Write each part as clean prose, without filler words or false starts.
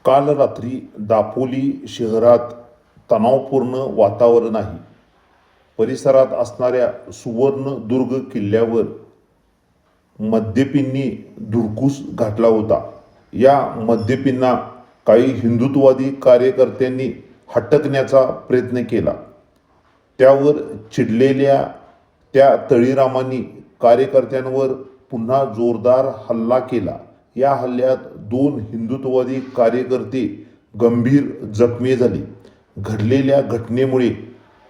काल रात्री दापोली शहरात तणावपूर्ण वातावरण आहे. परिसरात असणाऱ्या सुवर्णदुर्ग किल्ल्यावर मद्यपींनी धुडकूस घातला होता. या मद्यपींना काही हिंदुत्ववादी कार्यकर्त्यांनी हटकण्याचा प्रयत्न केला. त्यावर चिडलेल्या त्या तळीरामांनी कार्यकर्त्यांवर पुन्हा जोरदार हल्ला केला. या हल्ल्यात 2 हिंदुत्ववादी कार्यकर्ते गंभीर जखमी झाले. घडलेल्या घटनेमुळे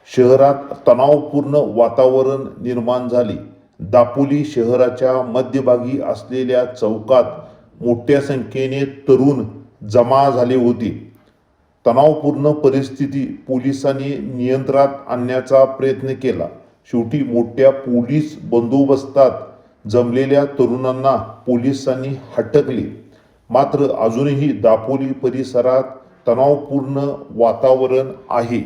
शहरात तणावपूर्ण वातावरण निर्माण झाले. दापोली शहराच्या मध्यभागी असलेल्या चौकात मोठ्या संख्येने तरुण जमा झाले होते. तणावपूर्ण परिस्थिती पोलिसांनी नियंत्रणात आणण्याचा प्रयत्न केला. शेवटी मोठ्या पोलीस बंदोबस्तात जमलेल्या तरुणांना पोलिसांनी हटकले. मात्र अजूनही दापोली परिसरात तणावपूर्ण वातावरण आहे.